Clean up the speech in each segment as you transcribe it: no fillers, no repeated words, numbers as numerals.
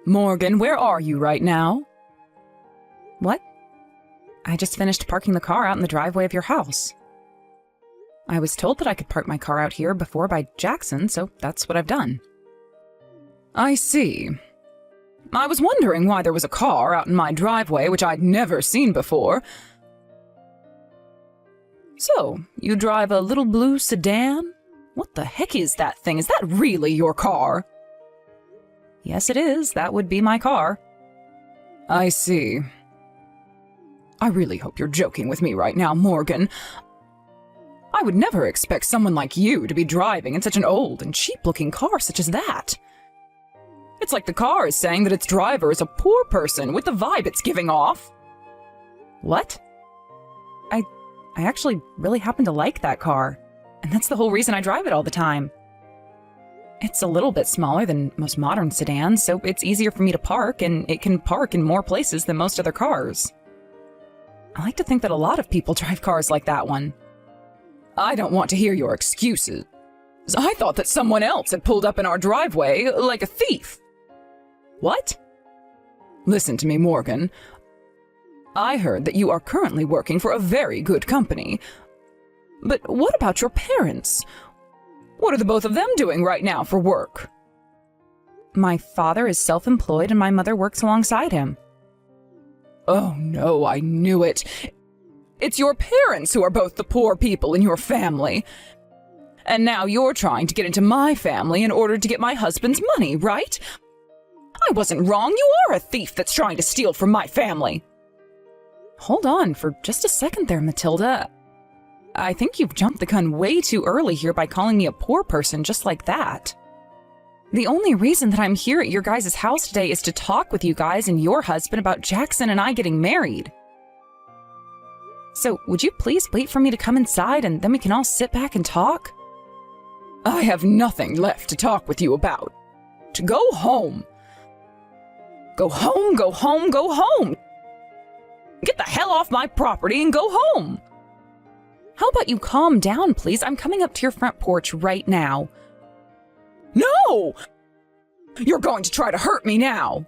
Morgan, where are you right now? What? I just finished parking the car out in the driveway of your house. I was told that I could park my car out here before by Jackson, so that's what I've done. I see. I was wondering why there was a car out in my driveway which I'd never seen before. So, you drive a little blue sedan? What the heck is that thing? Is that really your car? Yes, it is. That would be my car. I see. I really hope you're joking with me right now, Morgan. I would never expect someone like you to be driving in such an old and cheap-looking car such as that. It's like the car is saying that its driver is a poor person with the vibe it's giving off. What? I actually really happen to like that car, and that's the whole reason I drive it all the time. It's a little bit smaller than most modern sedans, so it's easier for me to park, and it can park in more places than most other cars. I like to think that a lot of people drive cars like that one. I don't want to hear your excuses. I thought that someone else had pulled up in our driveway like a thief. What? Listen to me, Morgan. I heard that you are currently working for a very good company. But what about your parents? What are the both of them doing right now for work? My father is self-employed and my mother works alongside him. Oh no, I knew it. It's your parents who are both the poor people in your family. And now you're trying to get into my family in order to get my husband's money, right? I wasn't wrong. You are a thief that's trying to steal from my family. Hold on for just a second there, Matilda. I think you've jumped the gun way too early here by calling me a poor person just like that. The only reason that I'm here at your guys' house today is to talk with you guys and your husband about Jackson and I getting married. So, would you please wait for me to come inside and then we can all sit back and talk? I have nothing left to talk with you about. To go home. Go home, go home, go home. Get the hell off my property and go home. How about you calm down, please? I'm coming up to your front porch right now. No! You're going to try to hurt me now.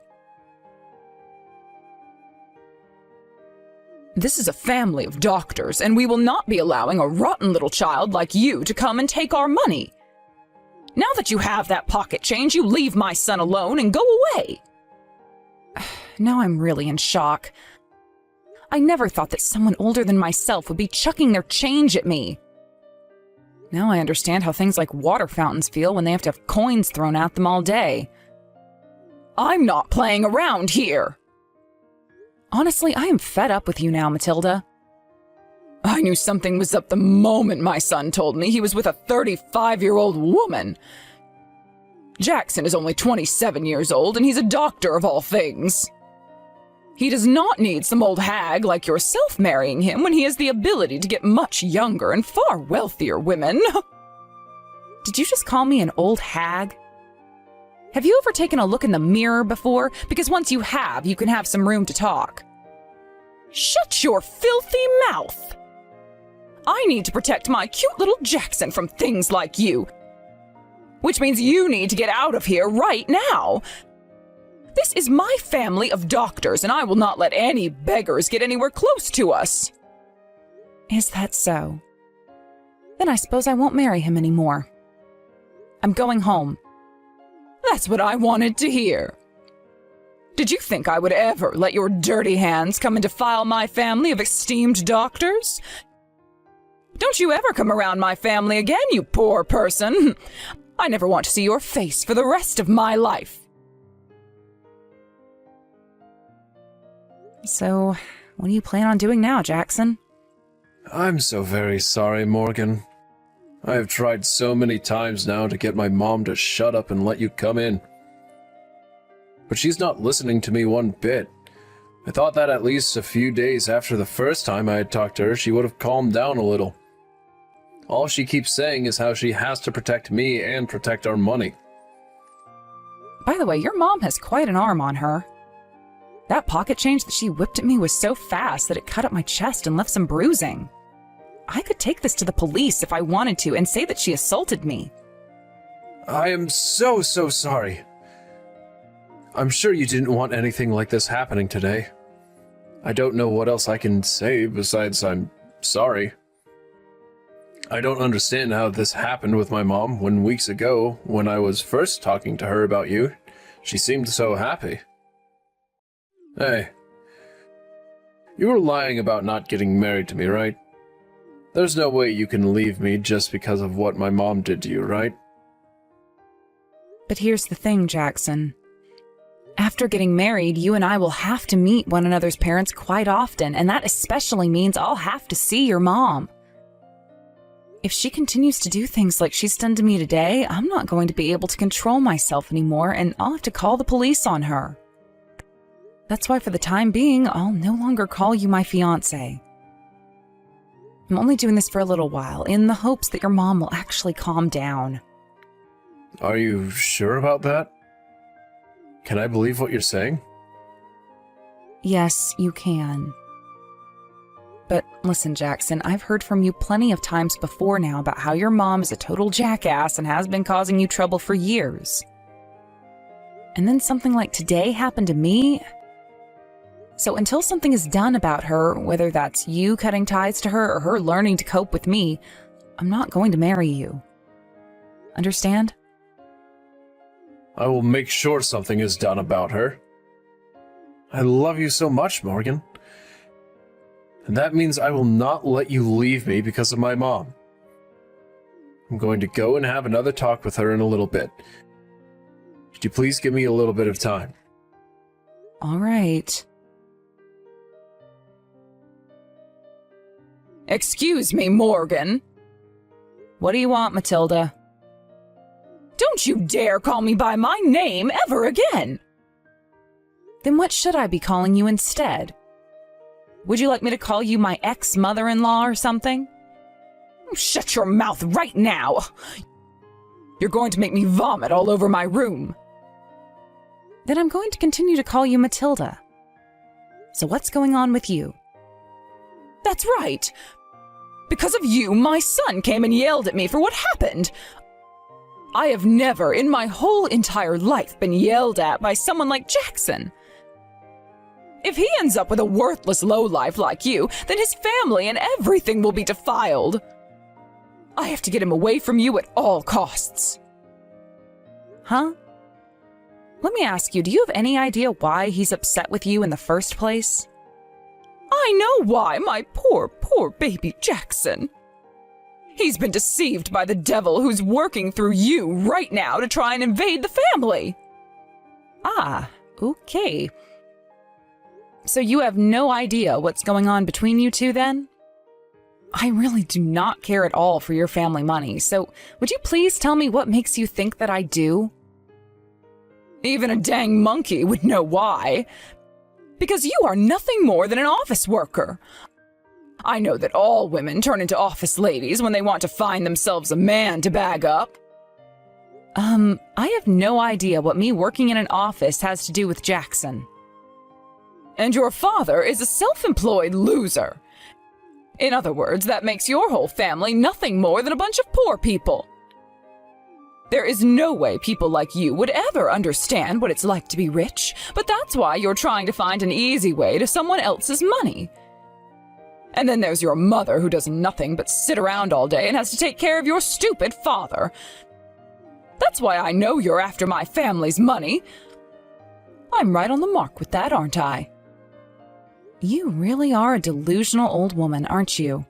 This is a family of doctors, and we will not be allowing a rotten little child like you to come and take our money. Now that you have that pocket change, you leave my son alone and go away. Now I'm really in shock. I never thought that someone older than myself would be chucking their change at me. Now I understand how things like water fountains feel when they have to have coins thrown at them all day. I'm not playing around here. Honestly, I am fed up with you now, Matilda. I knew something was up the moment my son told me he was with a 35-year-old woman. Jackson is only 27 years old, and he's a doctor of all things. He does not need some old hag like yourself marrying him when he has the ability to get much younger and far wealthier women. Did you just call me an old hag? Have you ever taken a look in the mirror before? Because once you have, you can have some room to talk. Shut your filthy mouth! I need to protect my cute little Jackson from things like you. Which means you need to get out of here right now. This is my family of doctors, and I will not let any beggars get anywhere close to us. Is that so? Then I suppose I won't marry him anymore. I'm going home. That's what I wanted to hear. Did you think I would ever let your dirty hands come and defile my family of esteemed doctors? Don't you ever come around my family again, you poor person. I never want to see your face for the rest of my life. So, what do you plan on doing now, Jackson? I'm so very sorry, Morgan. I have tried so many times now to get my mom to shut up and let you come in. But she's not listening to me one bit. I thought that at least a few days after the first time I had talked to her, she would have calmed down a little. All she keeps saying is how she has to protect me and protect our money. By the way, your mom has quite an arm on her. That pocket change that she whipped at me was so fast that it cut up my chest and left some bruising. I could take this to the police if I wanted to and say that she assaulted me. I am so sorry. I'm sure you didn't want anything like this happening today. I don't know what else I can say besides I'm sorry. I don't understand how this happened with my mom when weeks ago, when I was first talking to her about you, she seemed so happy. Hey, you were lying about not getting married to me, right? There's no way you can leave me just because of what my mom did to you, right? But here's the thing, Jackson. After getting married, you and I will have to meet one another's parents quite often, and that especially means I'll have to see your mom. If she continues to do things like she's done to me today, I'm not going to be able to control myself anymore, and I'll have to call the police on her. That's why for the time being, I'll no longer call you my fiancé. I'm only doing this for a little while, in the hopes that your mom will actually calm down. Are you sure about that? Can I believe what you're saying? Yes, you can. But listen, Jackson, I've heard from you plenty of times before now about how your mom is a total jackass and has been causing you trouble for years. And then something like today happened to me. So until something is done about her, whether that's you cutting ties to her or her learning to cope with me, I'm not going to marry you. Understand? I will make sure something is done about her. I love you so much, Morgan. And that means I will not let you leave me because of my mom. I'm going to go and have another talk with her in a little bit. Could you please give me a little bit of time? All right. Excuse me, Morgan. What do you want, Matilda? Don't you dare call me by my name ever again! Then what should I be calling you instead? Would you like me to call you my ex-mother-in-law or something? Shut your mouth right now! You're going to make me vomit all over my room. Then I'm going to continue to call you Matilda. So what's going on with you? That's right! Because of you, my son came and yelled at me for what happened. I have never in my whole entire life been yelled at by someone like Jackson. If he ends up with a worthless lowlife like you, then his family and everything will be defiled. I have to get him away from you at all costs. Huh? Let me ask you, do you have any idea why he's upset with you in the first place? I know why, my poor, poor baby Jackson. He's been deceived by the devil who's working through you right now to try and invade the family. Ah, okay. So you have no idea what's going on between you two then? I really do not care at all for your family money, so would you please tell me what makes you think that I do? Even a dang monkey would know why. Because you are nothing more than an office worker. I know that all women turn into office ladies when they want to find themselves a man to bag up. I have no idea what me working in an office has to do with Jackson. And your father is a self-employed loser. In other words, that makes your whole family nothing more than a bunch of poor people. There is no way people like you would ever understand what it's like to be rich, but that's why you're trying to find an easy way to someone else's money. And then there's your mother who does nothing but sit around all day and has to take care of your stupid father. That's why I know you're after my family's money. I'm right on the mark with that, aren't I? You really are a delusional old woman, aren't you?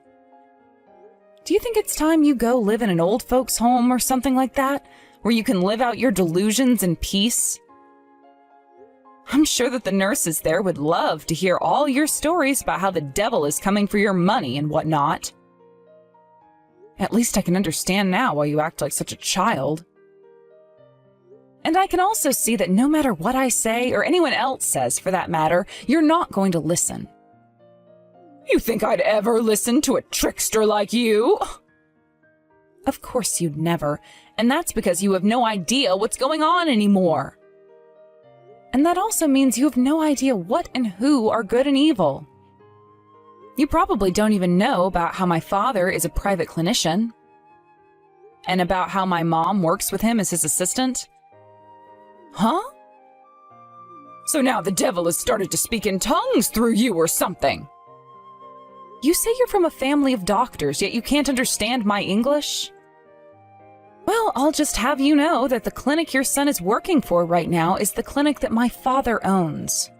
Do you think it's time you go live in an old folks' home or something like that, where you can live out your delusions in peace? I'm sure that the nurses there would love to hear all your stories about how the devil is coming for your money and whatnot. At least I can understand now why you act like such a child. And I can also see that no matter what I say, or anyone else says for that matter, you're not going to listen. You think I'd ever listen to a trickster like you? Of course you'd never, and that's because you have no idea what's going on anymore. And that also means you have no idea what and who are good and evil. You probably don't even know about how my father is a private clinician, and about how my mom works with him as his assistant. Huh? So now the devil has started to speak in tongues through you or something. You say you're from a family of doctors, yet you can't understand my English? Well, I'll just have you know that the clinic your son is working for right now is the clinic that my father owns.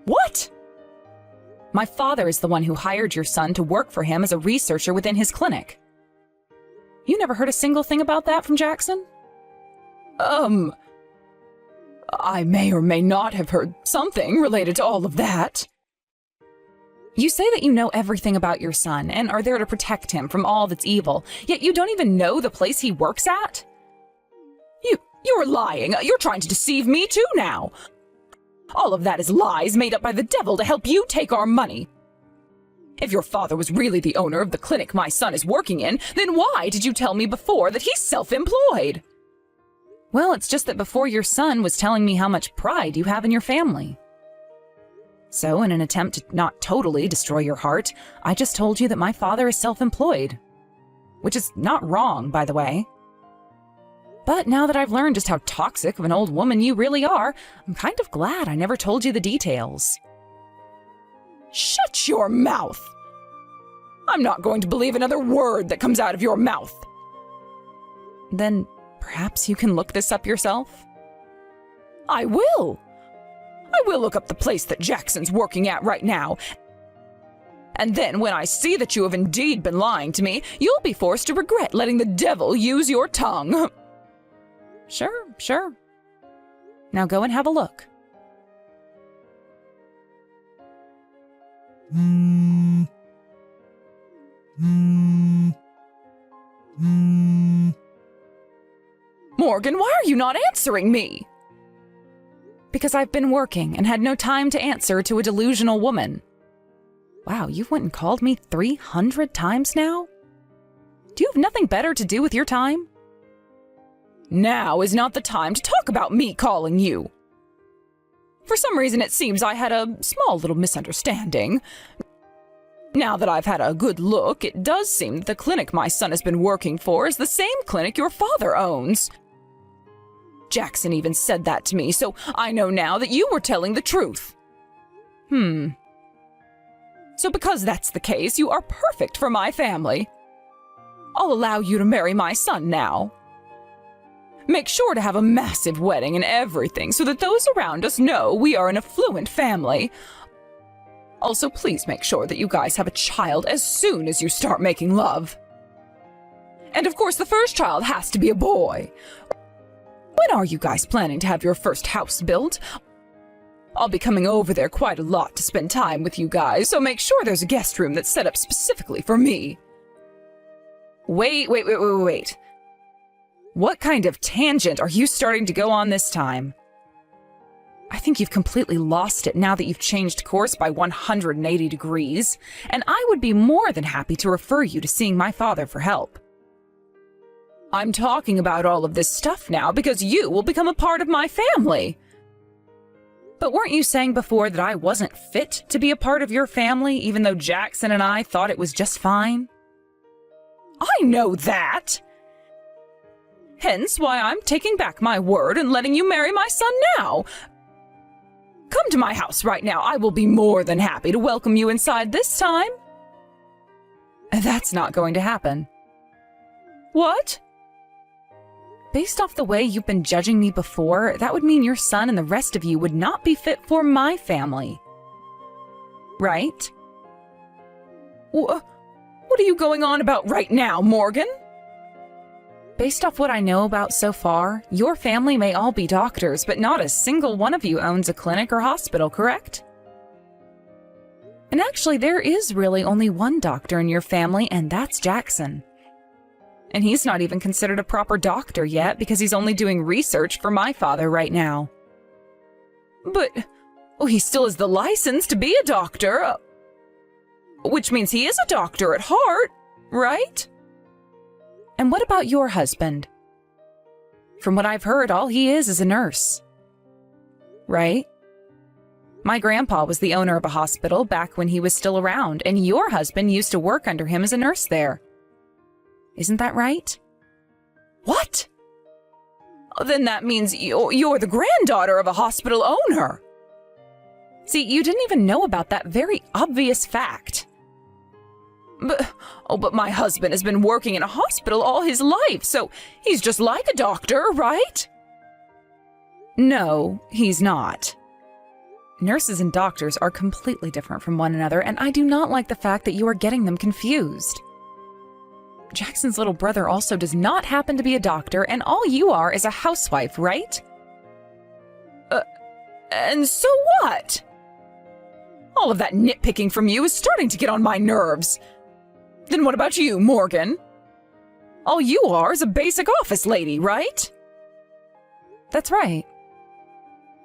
What? My father is the one who hired your son to work for him as a researcher within his clinic. You never heard a single thing about that from Jackson? I may or may not have heard something related to all of that. You say that you know everything about your son and are there to protect him from all that's evil, yet you don't even know the place he works at? You're lying. You're trying to deceive me too now. All of that is lies made up by the devil to help you take our money. If your father was really the owner of the clinic my son is working in, then why did you tell me before that he's self-employed? Well, it's just that before your son was telling me how much pride you have in your family. So, in an attempt to not totally destroy your heart, I just told you that my father is self-employed. Which is not wrong, by the way. But now that I've learned just how toxic of an old woman you really are, I'm kind of glad I never told you the details. Shut your mouth! I'm not going to believe another word that comes out of your mouth. Then perhaps you can look this up yourself? I will! I will look up the place that Jackson's working at right now. And then when I see that you have indeed been lying to me, you'll be forced to regret letting the devil use your tongue. Sure. Now go and have a look. Morgan, why are you not answering me? Because I've been working and had no time to answer to a delusional woman. Wow, you went and called me 300 times now? Do you have nothing better to do with your time? Now is not the time to talk about me calling you. For some reason it seems I had a small little misunderstanding. Now that I've had a good look, it does seem that the clinic my son has been working for is the same clinic your father owns. Jackson even said that to me, so I know now that you were telling the truth. So because that's the case, you are perfect for my family. I'll allow you to marry my son now. Make sure to have a massive wedding and everything so that those around us know we are an affluent family. Also, please make sure that you guys have a child as soon as you start making love. And of course, the first child has to be a boy. When are you guys planning to have your first house built? I'll be coming over there quite a lot to spend time with you guys, so make sure there's a guest room that's set up specifically for me. Wait. What kind of tangent are you starting to go on this time? I think you've completely lost it now that you've changed course by 180 degrees, and I would be more than happy to refer you to seeing my father for help. I'm talking about all of this stuff now because you will become a part of my family. But weren't you saying before that I wasn't fit to be a part of your family, even though Jackson and I thought it was just fine? I know that! Hence why I'm taking back my word and letting you marry my son now. Come to my house right now. I will be more than happy to welcome you inside this time. That's not going to happen. What? Based off the way you've been judging me before, that would mean your son and the rest of you would not be fit for my family. Right? What are you going on about right now, Morgan? Based off what I know about so far, your family may all be doctors, but not a single one of you owns a clinic or hospital, correct? And actually, there is really only one doctor in your family, and that's Jackson. And he's not even considered a proper doctor yet because he's only doing research for my father right now. But he still has the license to be a doctor, which means he is a doctor at heart, right? And what about your husband? From what I've heard, all he is a nurse. Right? My grandpa was the owner of a hospital back when he was still around, and your husband used to work under him as a nurse there. Isn't that right? What? Then that means you're the granddaughter of a hospital owner. See, you didn't even know about that very obvious fact. But my husband has been working in a hospital all his life, so he's just like a doctor, right? No, he's not. Nurses and doctors are completely different from one another, and I do not like the fact that you are getting them confused. Jackson's little brother also does not happen to be a doctor, and all you are is a housewife, right? And so what? All of that nitpicking from you is starting to get on my nerves. Then what about you, Morgan? All you are is a basic office lady, right? That's right.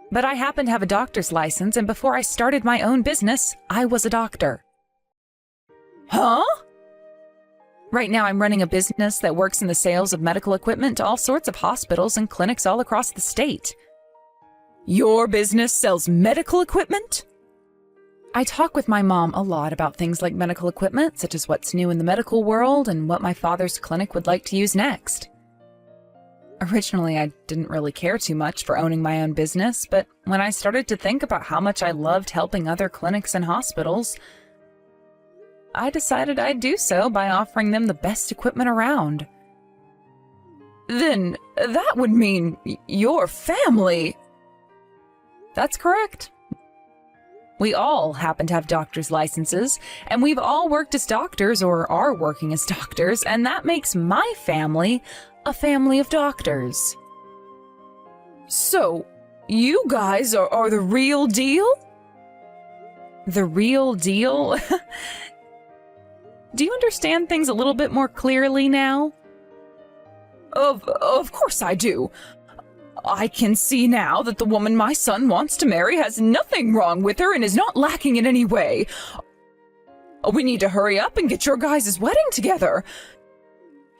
But I happen to have a doctor's license, and before I started my own business, I was a doctor. Huh? Right now I'm running a business that works in the sales of medical equipment to all sorts of hospitals and clinics all across the state. Your business sells medical equipment? I talk with my mom a lot about things like medical equipment, such as what's new in the medical world and what my father's clinic would like to use next. Originally, I didn't really care too much for owning my own business, but when I started to think about how much I loved helping other clinics and hospitals, I decided I'd do so by offering them the best equipment around. Then that would mean your family. That's correct. We all happen to have doctor's licenses, and we've all worked as doctors or are working as doctors, and that makes my family a family of doctors. So, you guys are the real deal? The real deal? Do you understand things a little bit more clearly now? Of course I do. I can see now that the woman my son wants to marry has nothing wrong with her and is not lacking in any way. We need to hurry up and get your guys' wedding together.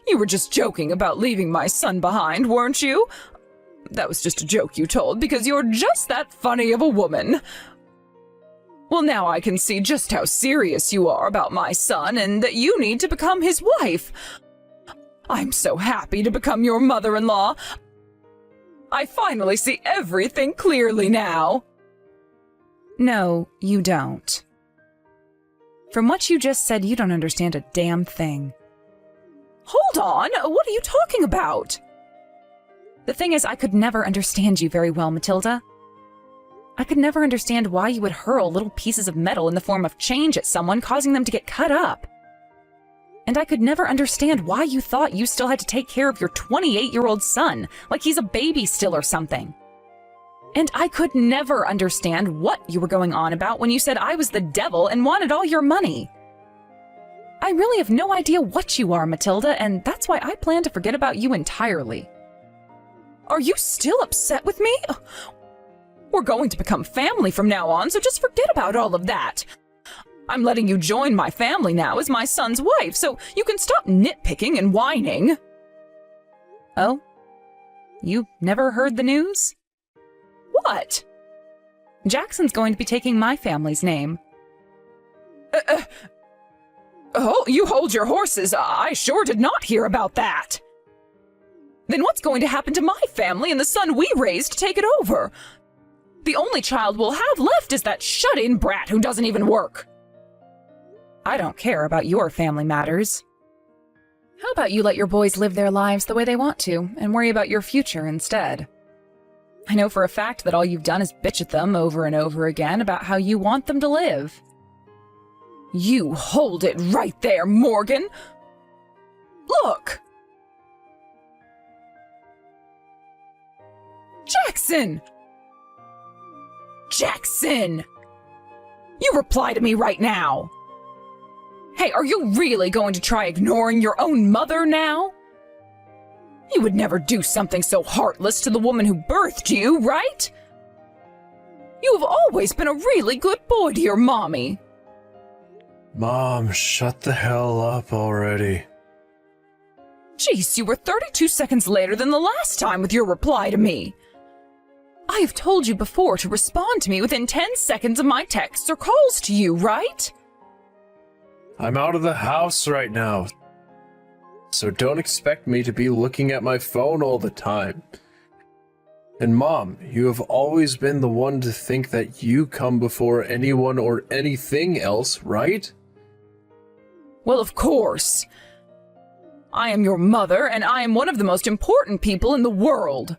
You were just joking about leaving my son behind, weren't you? That was just a joke you told because you're just that funny of a woman. Well, now I can see just how serious you are about my son and that you need to become his wife. I'm so happy to become your mother-in-law. I finally see everything clearly now. No, you don't. From what you just said, you don't understand a damn thing. Hold on, what are you talking about? The thing is, I could never understand you very well, Matilda. I could never understand why you would hurl little pieces of metal in the form of change at someone, causing them to get cut up. And I could never understand why you thought you still had to take care of your 28-year-old son, like he's a baby still or something. And I could never understand what you were going on about when you said I was the devil and wanted all your money. I really have no idea what you are, Matilda, and that's why I plan to forget about you entirely. Are you still upset with me? We're going to become family from now on, so just forget about all of that. I'm letting you join my family now as my son's wife, so you can stop nitpicking and whining. Oh? You never heard the news? What? Jackson's going to be taking my family's name. Oh, you hold your horses. I sure did not hear about that. Then what's going to happen to my family and the son we raised to take it over? The only child we'll have left is that shut-in brat who doesn't even work. I don't care about your family matters. How about you let your boys live their lives the way they want to and worry about your future instead? I know for a fact that all you've done is bitch at them over and over again about how you want them to live. You hold it right there, Morgan. Look! Jackson! Jackson! You reply to me right now! Hey, are you really going to try ignoring your own mother now? You would never do something so heartless to the woman who birthed you, right? You have always been a really good boy to your mommy. Mom, shut the hell up already. Jeez, you were 32 seconds later than the last time with your reply to me. I have told you before to respond to me within 10 seconds of my texts or calls to you, right? I'm out of the house right now, so don't expect me to be looking at my phone all the time. And Mom, you have always been the one to think that you come before anyone or anything else, right? Well, of course. I am your mother, and I am one of the most important people in the world.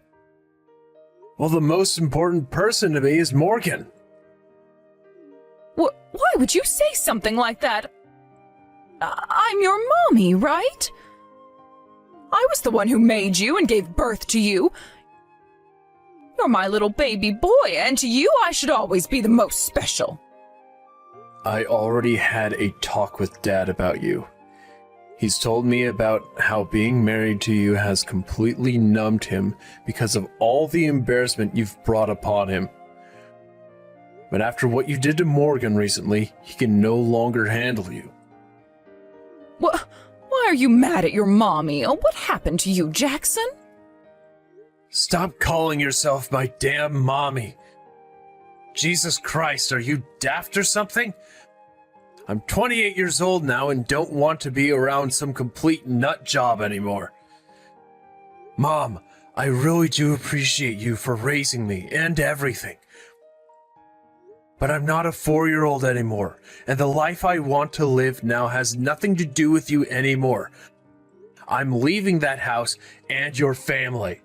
Well, the most important person to me is Morgan. Why would you say something like that? I'm your mommy, right? I was the one who made you and gave birth to you. You're my little baby boy, and to you I should always be the most special. I already had a talk with Dad about you. He's told me about how being married to you has completely numbed him because of all the embarrassment you've brought upon him. But after what you did to Morgan recently, he can no longer handle you. Why are you mad at your mommy? What happened to you, Jackson? Stop calling yourself my damn mommy. Jesus Christ, are you daft or something? I'm 28 years old now and don't want to be around some complete nut job anymore. Mom, I really do appreciate you for raising me and everything. But I'm not a 4-year-old anymore, and the life I want to live now has nothing to do with you anymore. I'm leaving that house and your family.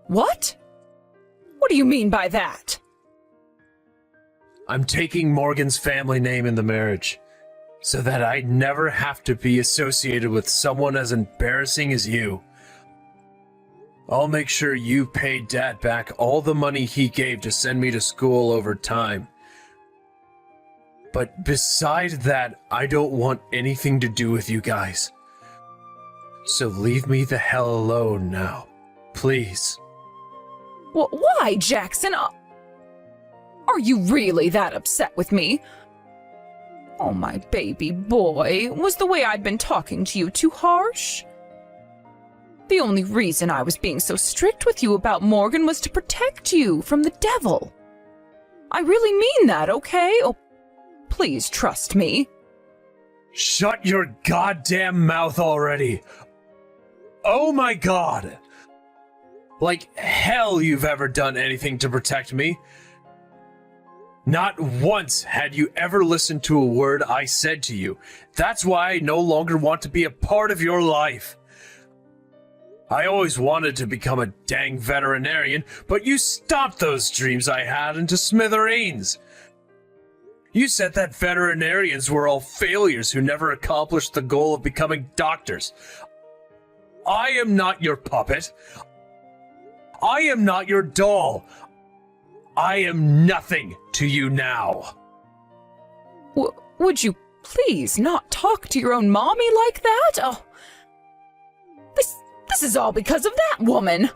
What? What do you mean by that? I'm taking Morgan's family name in the marriage, so that I never have to be associated with someone as embarrassing as you. I'll make sure you pay Dad back all the money he gave to send me to school over time. But besides that, I don't want anything to do with you guys. So leave me the hell alone now, please. Why, Jackson? Are you really that upset with me? Oh, my baby boy, was the way I'd been talking to you too harsh? The only reason I was being so strict with you about Morgan was to protect you from the devil. I really mean that, okay? Oh, please trust me. Shut your goddamn mouth already! Oh my god! Like hell you've ever done anything to protect me. Not once had you ever listened to a word I said to you. That's why I no longer want to be a part of your life. I always wanted to become a dang veterinarian, but you stomped those dreams I had into smithereens. You said that veterinarians were all failures who never accomplished the goal of becoming doctors. I am not your puppet. I am not your doll. I am nothing to you now. Would you please not talk to your own mommy like that? Oh, this is all because of that woman.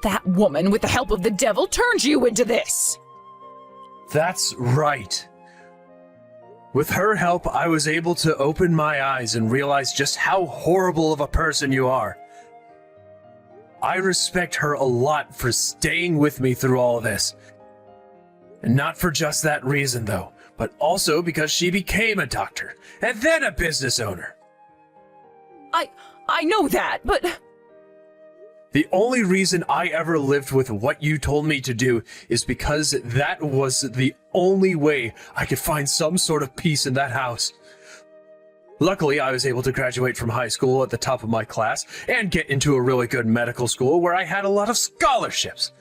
That woman, with the help of the devil, turned you into this. That's right. With her help, I was able to open my eyes and realize just how horrible of a person you are. I respect her a lot for staying with me through all of this. And not for just that reason, though, but also because she became a doctor, and then a business owner. I know that, but... The only reason I ever lived with what you told me to do is because that was the only way I could find some sort of peace in that house. Luckily, I was able to graduate from high school at the top of my class and get into a really good medical school where I had a lot of scholarships.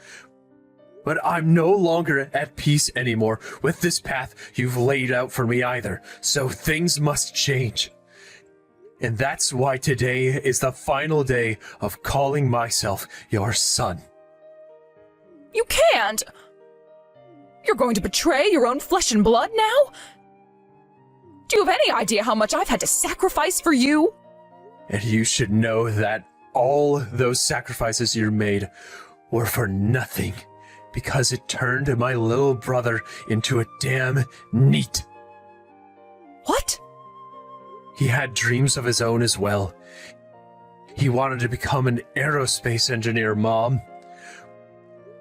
But I'm no longer at peace anymore with this path you've laid out for me either, so things must change. And that's why today is the final day of calling myself your son. You can't! You're going to betray your own flesh and blood now? Do you have any idea how much I've had to sacrifice for you? And you should know that all those sacrifices you made were for nothing, because it turned my little brother into a damn NEET. What? He had dreams of his own as well. He wanted to become an aerospace engineer, Mom.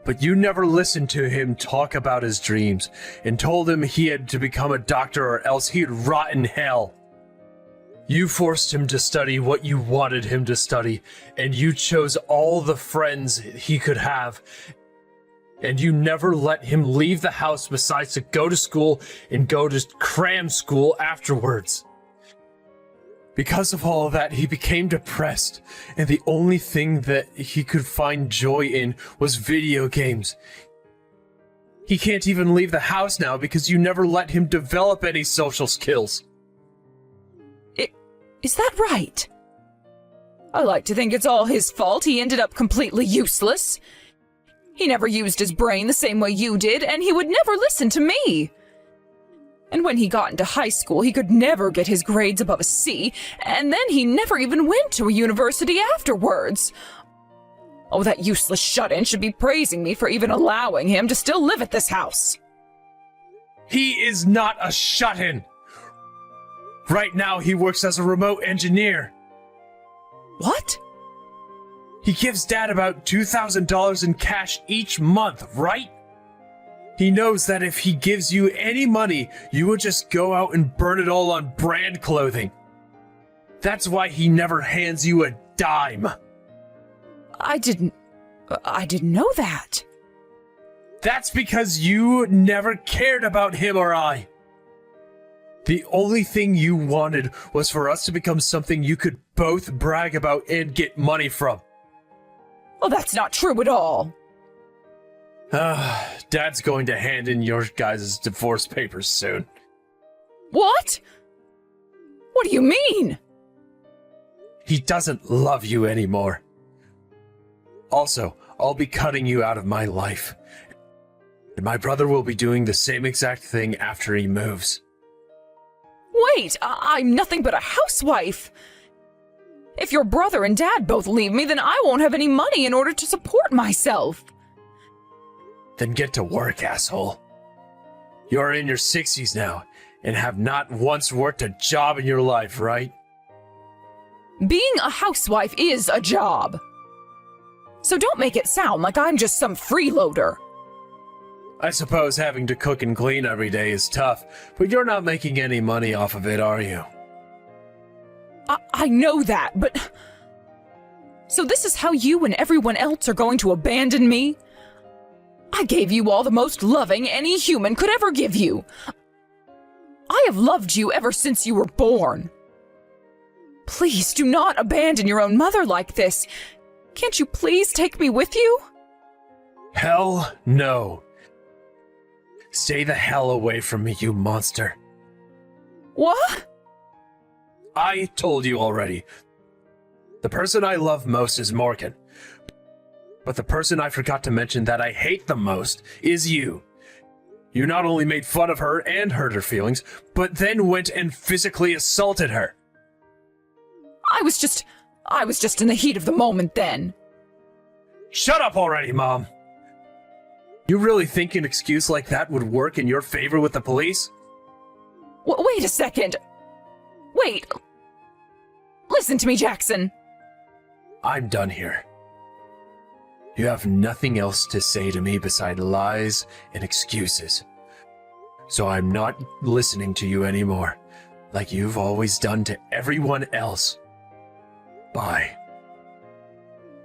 But you never listened to him talk about his dreams and told him he had to become a doctor or else he'd rot in hell. You forced him to study what you wanted him to study, and you chose all the friends he could have. And you never let him leave the house besides to go to school and go to cram school afterwards. Because of all of that, he became depressed, and the only thing that he could find joy in was video games. He can't even leave the house now because you never let him develop any social skills. Is that right? I like to think it's all his fault. He ended up completely useless. He never used his brain the same way you did, and he would never listen to me. And when he got into high school, he could never get his grades above a C, and then he never even went to a university afterwards. Oh, that useless shut-in should be praising me for even allowing him to still live at this house. He is not a shut-in. Right now, he works as a remote engineer. What? He gives Dad about $2,000 in cash each month, right? He knows that if he gives you any money, you would just go out and burn it all on brand clothing. That's why he never hands you a dime. I didn't know that. That's because you never cared about him or I. The only thing you wanted was for us to become something you could both brag about and get money from. Well, that's not true at all. Dad's going to hand in your guys' divorce papers soon. What? What do you mean? He doesn't love you anymore. Also, I'll be cutting you out of my life. And my brother will be doing the same exact thing after he moves. Wait, I'm nothing but a housewife. If your brother and Dad both leave me, then I won't have any money in order to support myself. Then get to work, asshole. You're in your 60s now, and have not once worked a job in your life, right? Being a housewife is a job. So don't make it sound like I'm just some freeloader. I suppose having to cook and clean every day is tough, but you're not making any money off of it, are you? I know that, but... So this is how you and everyone else are going to abandon me? I gave you all the most loving any human could ever give you. I have loved you ever since you were born. Please do not abandon your own mother like this. Can't you please take me with you? Hell no. Stay the hell away from me, you monster. What? I told you already. The person I love most is Morgan. But the person I forgot to mention that I hate the most is you. You not only made fun of her and hurt her feelings, but then went and physically assaulted her. I was just in the heat of the moment then. Shut up already, Mom. You really think an excuse like that would work in your favor with the police? Wait a second. Wait. Listen to me, Jackson. I'm done here. You have nothing else to say to me beside lies and excuses. So I'm not listening to you anymore, like you've always done to everyone else. Bye.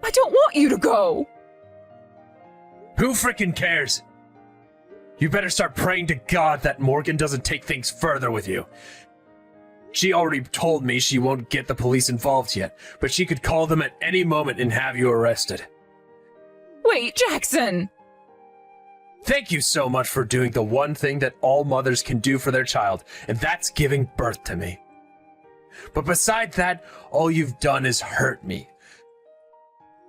I don't want you to go. Who frickin' cares? You better start praying to God that Morgan doesn't take things further with you. She already told me she won't get the police involved yet, but she could call them at any moment and have you arrested. Wait, Jackson! Thank you so much for doing the one thing that all mothers can do for their child, and that's giving birth to me. But beside that, all you've done is hurt me.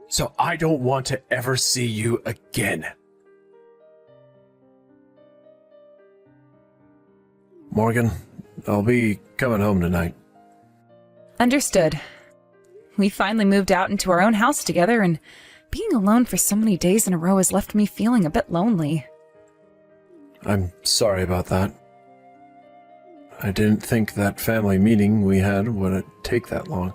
So I don't want to ever see you again. Morgan, I'll be coming home tonight. Understood. We finally moved out into our own house together, and being alone for so many days in a row has left me feeling a bit lonely. I'm sorry about that. I didn't think that family meeting we had would take that long.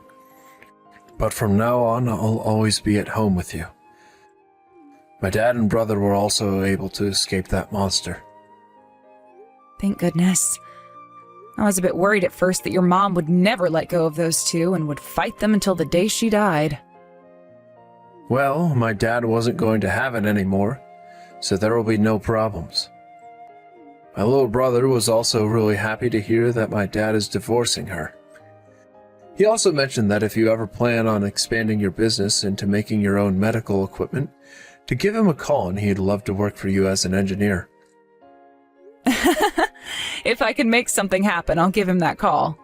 But from now on, I'll always be at home with you. My dad and brother were also able to escape that monster. Thank goodness. I was a bit worried at first that your mom would never let go of those two and would fight them until the day she died. Well, my dad wasn't going to have it anymore, so there will be no problems. My little brother was also really happy to hear that my dad is divorcing her. He also mentioned that if you ever plan on expanding your business into making your own medical equipment, to give him a call and he'd love to work for you as an engineer. If I can make something happen, I'll give him that call.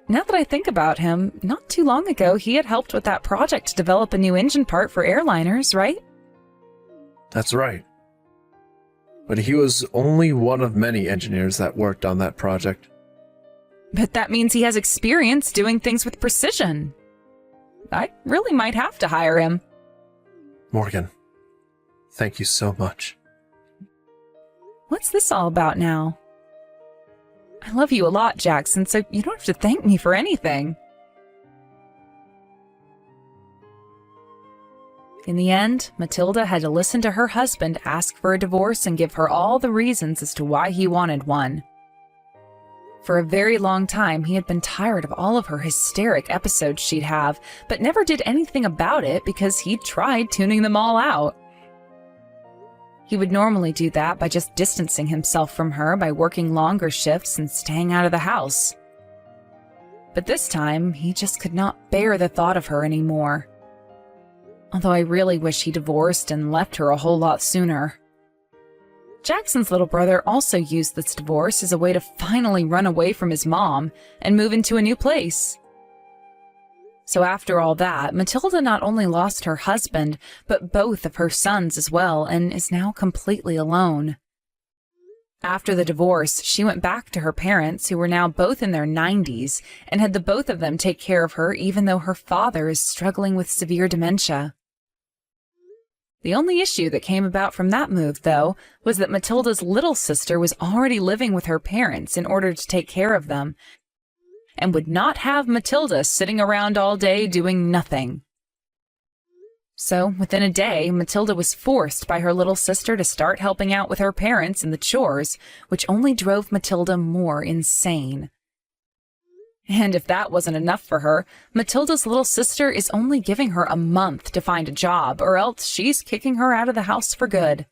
Now that I think about him, not too long ago he had helped with that project to develop a new engine part for airliners, right? That's right. But he was only one of many engineers that worked on that project. But that means he has experience doing things with precision. I really might have to hire him. Morgan, thank you so much. What's this all about now? I love you a lot, Jackson, so you don't have to thank me for anything. In the end, Matilda had to listen to her husband ask for a divorce and give her all the reasons as to why he wanted one. For a very long time, he had been tired of all of her hysteric episodes she'd have, but never did anything about it because he'd tried tuning them all out. He would normally do that by just distancing himself from her by working longer shifts and staying out of the house. But this time, he just could not bear the thought of her anymore. Although I really wish he divorced and left her a whole lot sooner. Jackson's little brother also used this divorce as a way to finally run away from his mom and move into a new place. So after all that, Matilda not only lost her husband, but both of her sons as well, and is now completely alone. After the divorce, she went back to her parents, who were now both in their 90s, and had the both of them take care of her even though her father is struggling with severe dementia. The only issue that came about from that move, though, was that Matilda's little sister was already living with her parents in order to take care of them, and would not have Matilda sitting around all day doing nothing. So, within a day, Matilda was forced by her little sister to start helping out with her parents in the chores, which only drove Matilda more insane. And if that wasn't enough for her, Matilda's little sister is only giving her a month to find a job, or else she's kicking her out of the house for good.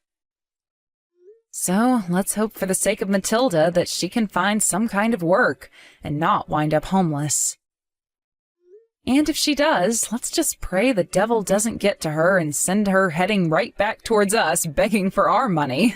So, let's hope for the sake of Matilda that she can find some kind of work and not wind up homeless. And if she does, let's just pray the devil doesn't get to her and send her heading right back towards us begging for our money.